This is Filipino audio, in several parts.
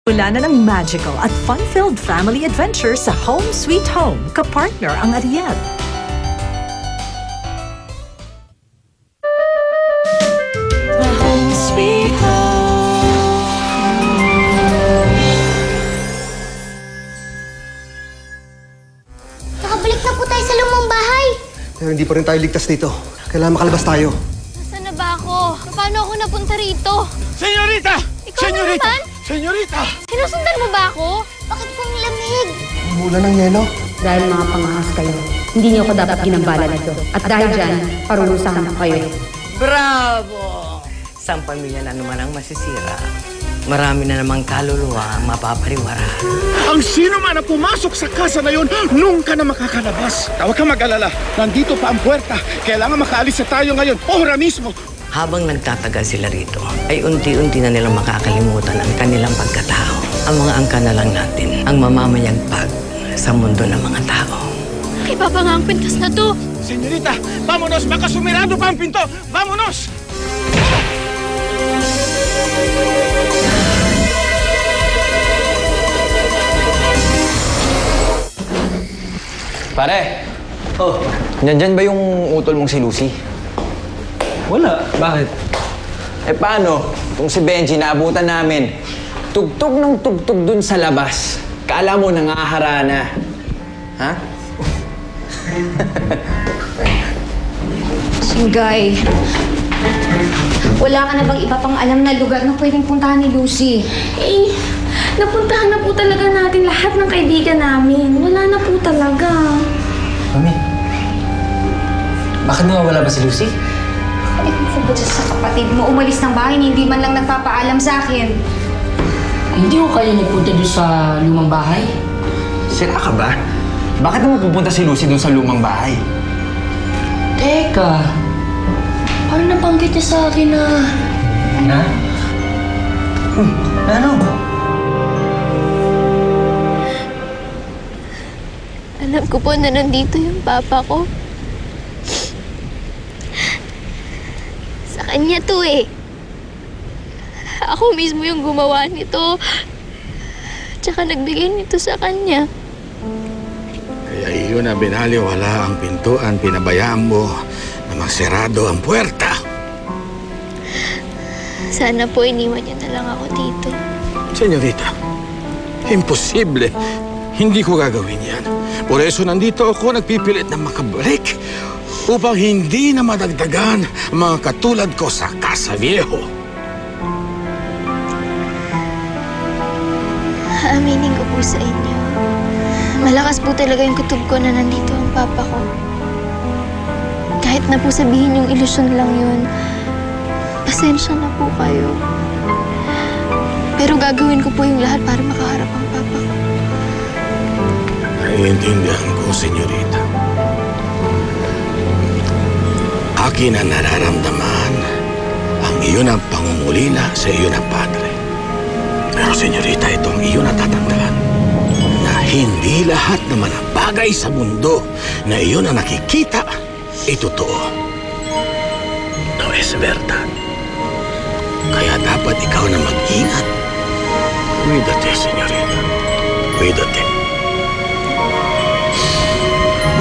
Wala na ng magical at fun-filled family adventure sa Home Sweet Home, kapartner ang Ariel. Home Sweet Home. Nakabalik na po tayo sa lumang bahay. Pero hindi pa rin tayo ligtas dito. Kailangan makalabas tayo. Nasaan na ba ako? Paano ako napunta rito? Senyorita! Ikaw Senyorita! na naman? Senyorita! Sinusundan mo ba ako? Bakit kung lamig? Mula ng yelo. Dahil mga pangahas kayo, hindi niyo ako dapat ginambala nito. At dahil dyan, parurusahan ko kayo. Bravo! Isang pamilya na naman ang masisira. Marami na namang kaluluwa ang mapapariwara. Ang sino man na pumasok sa casa na yon, nung ka na makakalabas. Huwag ka mag-alala. Nandito pa ang puwerta. Kailangan makaalis na tayo ngayon. Ora mismo. Habang nagtatagal sila rito, ay unti-unti na nilang makakalimutan ang kanilang pagkatao. Ang mga angka na lang natin ang mamamayagpag sa mundo ng mga tao. Kay Papa nga ang pintas na to. Senyorita, vamonos! Baka sumirado pa ang pinto! Vamonos! Pare! Oh, nandyan ba yung utol mong si Lucy? Wala. Bakit? Eh paano? Kung si Benji naabutan namin, tugtog ng tugtog dun sa labas. Kala mo nangaharana. Ha? Singgay, wala ka na bang iba pang alam na lugar na pwedeng puntahan ni Lucy? Eh, napuntahan na po talaga natin lahat ng kaibigan namin. Wala na po talaga. Mami, bakit nawawala ba si Lucy? Eh, kung ba sa kapatid mo, umalis ng bahay, hindi man lang nagpapaalam sa akin. Hindi ko kayo nagpunta doon sa lumang bahay? Sira ka ba? Bakit naman pupunta si Lucy dun sa lumang bahay? Teka, parang nabanggit niya sa akin na... Na? Ano? Alam ko po na nandito yung Papa ko. Sa kanya to eh. Ako mismo yung gumawa nito. Tsaka nagbigay nito sa kanya. Kaya iyon na binaliwala ang pintuan, pinabayaan mo na magsarado ang puwerta. Sana po iniwan niya na lang ako dito. Senyorita, imposible. Hindi ko gagawin yan. Por eso nandito ako nagpipilit na makabalik upang hindi na madagdagan ang mga katulad ko sa Casa Viejo. Aaminin ko po sa inyo. Malakas po talaga yung kutob ko na nandito ang Papa ko. Kahit na po sabihin yung ilusyon lang yun, pasensya na po kayo. Pero gagawin ko po yung lahat para makaharap ang Papa ko. Naiintindihan ko, senyorita. Akin ang nararamdaman ang iyon ang pangungulila sa iyon ang padre. Pero, senyorita, ito ang iyon ang tatandaan na hindi lahat ng mga bagay sa mundo na iyon ang nakikita ay totoo. No es verdad. Kaya dapat ikaw na mag-ingat. Cuídate, senyorita. Cuídate.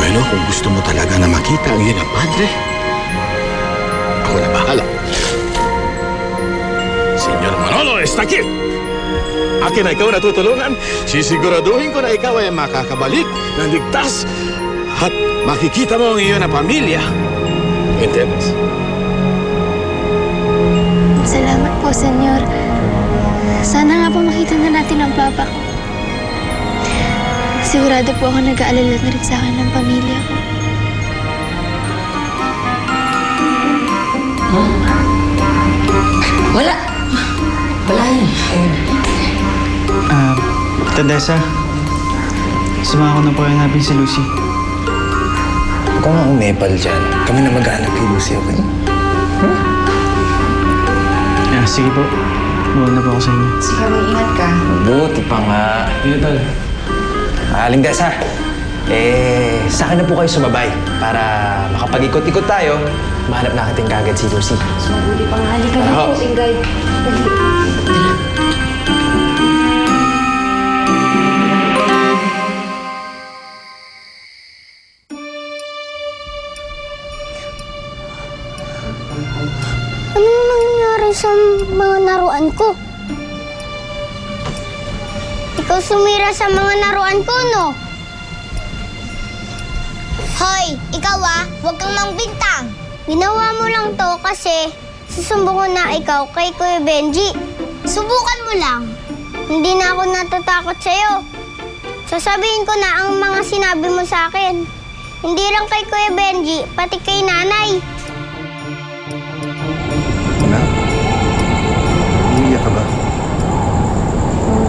Bueno, kung gusto mo talaga na makita ang iyong padre, ako na bahala. Senyor Manolo, está aquí! Akin na ikaw natutulungan. Sisiguraduhin ko na ikaw ay makakabalik ng ligtas at makikita mo ang iyong pamilya. Entiendes? Salamat po, Senyor. Sana nga po makita na natin ang Papa ko. Sigurado po ako nag-aalala na rin sa akin ng pamilya ko. Wala! Wala yun. Tadesa, sumama ko na po hanapin si Lucy. Kung ang Nepal dyan, kami na mag-aanap kay Lucy, okay? Sige po. Buwan na po ako sa inyo. Sige, mag-ingat ka. Buti pa nga. Dito, tol. Aling Desa, sa akin na po kayo sumabay para makapag-ikot-ikot tayo. Mahanap natin kagad si Lucy. Mas mabuti pang halika na po, Singgay. laruan ko. Ikaw sumira sa mga laruan ko, no? Hoy, ikaw huwag kang mangbintang. Ginawa mo lang to kasi susumbong ko na ikaw kay Kuya Benji. Subukan mo lang. Hindi na ako natatakot sa'yo. Sasabihin ko na ang mga sinabi mo sa akin. Hindi lang kay Kuya Benji, pati kay nanay. Anak, umiiyak ka ba?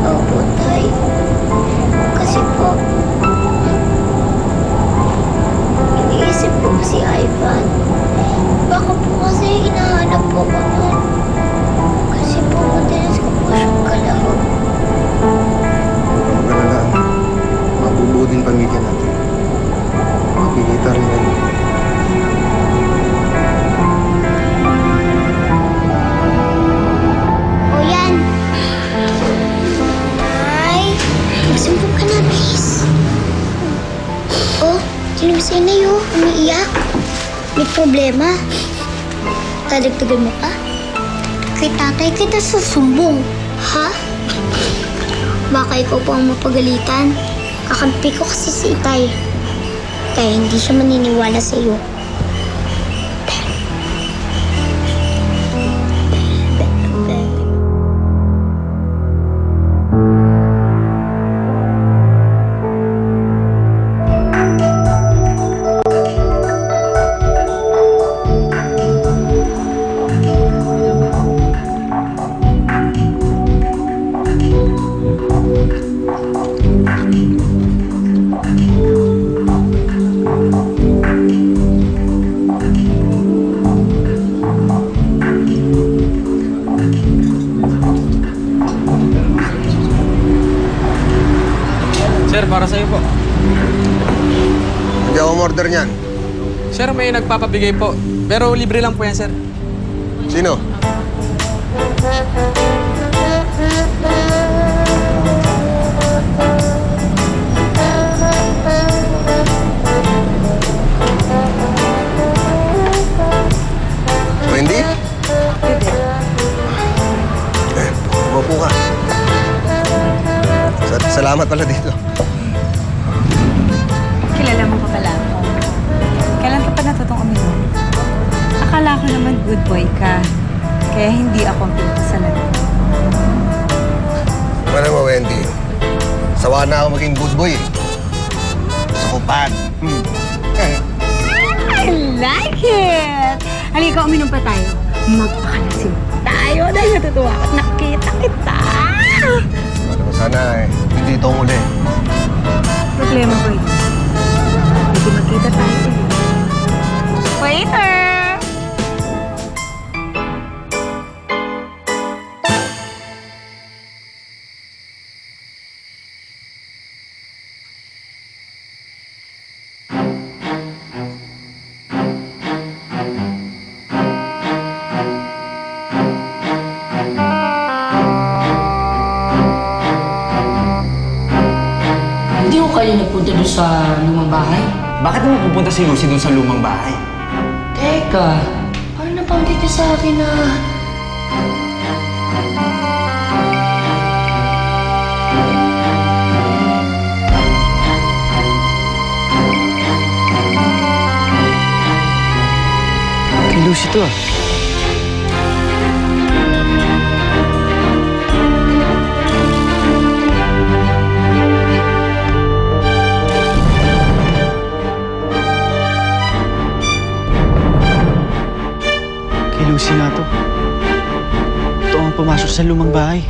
Opo, Tay. Kasi po, iniisip ko si Ivan. Baka po kasi hinahanap po ko nun. Kasi po madalas ko po siyang kalaro. Huwag ka na lang. Mabubuo din pamilya natin. Mapilita rin rin. O yan. Ay, magsumbong ka na, please. Oh, sinumisay na yun. Umiiyak. May problema. Dadagdagan mo ka? Kay tatay kita susumbong. Ha? Baka ikaw po ang mapagalitan. Kakampi ko kasi si Itay. Kaya hindi siya maniniwala sa iyo. Sir, para sa'yo po. Hindi ako umorder niyan. Sir, may nagpapabigay po. Pero libre lang po yan, sir. Sino? Wendy? Upo ka. Salamat pala dito. Kilala mo pa pala ako. Kailan ka pa natutong uminom? Akala ko naman good boy ka. Kaya hindi ako ang pinakasalan mo. Ano mo, Wendy? Sawa na ako maging good boy eh. Gusto ko bad. I like it! Halika, uminom pa tayo. Magpakalasin tayo dahil natutuwa ako at nakita kita. Sana hindi ito ang uli. Problema ko yun. Hindi magkita tayo ulit. Waiter! Hindi ko kayo nagpunta doon sa lumang bahay? Bakit mo pupunta si Lucy doon sa lumang bahay? Teka, parang nabanggit niya sa akin na... Kay Lucy to ah. Lucy nga to. Ito ang pumasok sa lumang bahay.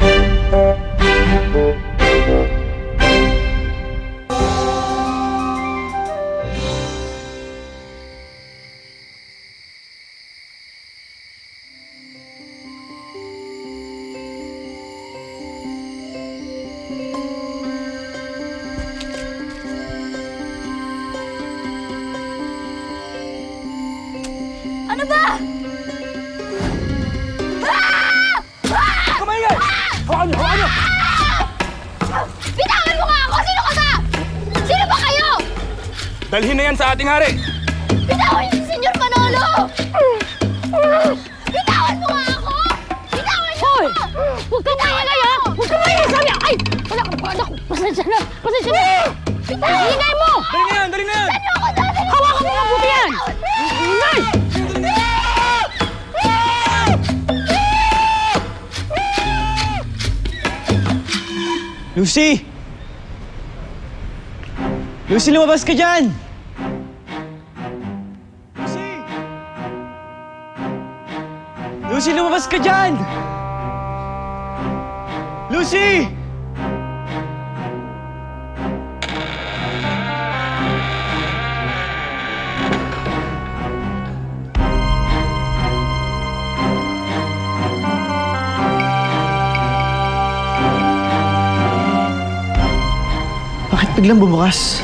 Ano ba? Hawakan niyo! Hawakan niyo! Bitawan mo nga ako! Sino ka ba? Sino ba kayo? Dalhin na yan sa ating hari! Bitawan niyo si Senyor Manolo! Bitawan mo nga ako! Bitawan niyo! Hoy! Lucy! Lucy, lumabas ka dyan! Lucy! Lucy, lumabas ka dyan! Lucy! Bakit biglang bumukas?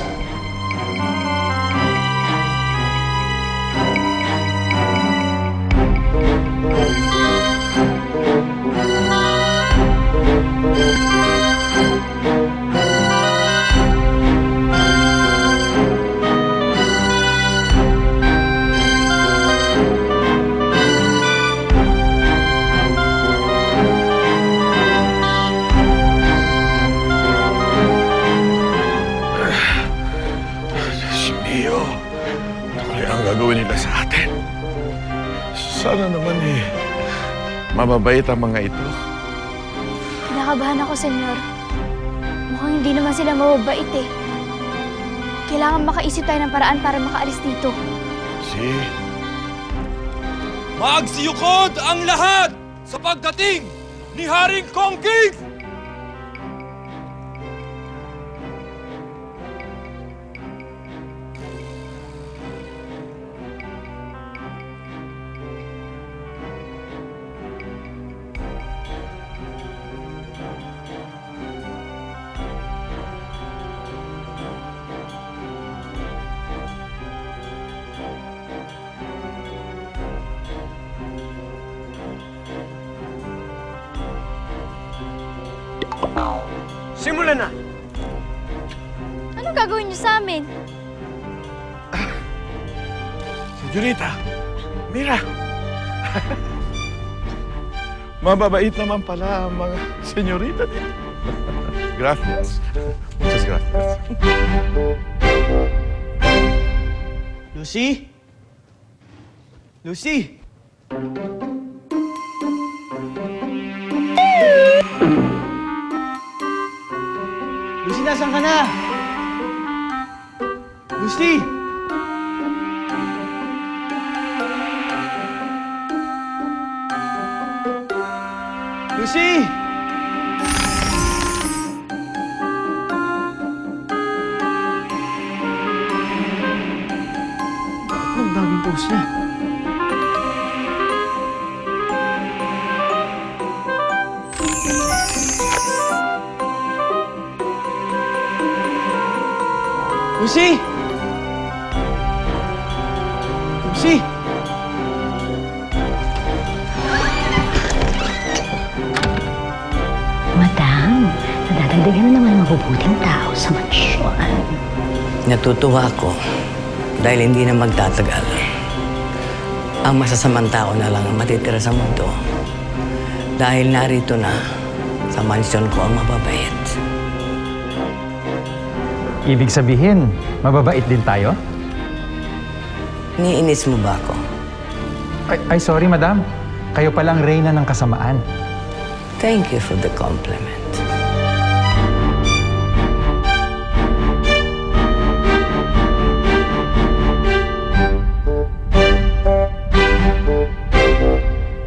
Gagawin nila sa atin. Sana naman mababait ang mga ito. Kinakabahan ako, Senyor. Mukhang hindi naman sila mababait eh. Kailangan makaisip tayo ng paraan para makaalis dito. Magsiyukod ang lahat sa pagdating ni Haring Kongking! Simulan na! Anong gagawin niyo sa amin? Senyorita, Mira. Mababait naman pala ang mga senyorita dito. Gracias. Muchas gracias. Lucy? Lucy? Lucy, nasaan ka na? Lucy! Lucy! Bakit ang daming post niya? Lucy! Lucy! Madam, nadadagdagan na naman mabubuting tao sa mansyon. Natutuwa ako dahil hindi na magtatagal. Ang masasamang tao na lang ang matitira sa mundo. Dahil narito na sa mansyon ko ang mababait. Ibig sabihin, mababait din tayo? Niinis mo ba ako? Ay, sorry madam. Kayo palang reyna ng kasamaan. Thank you for the compliment.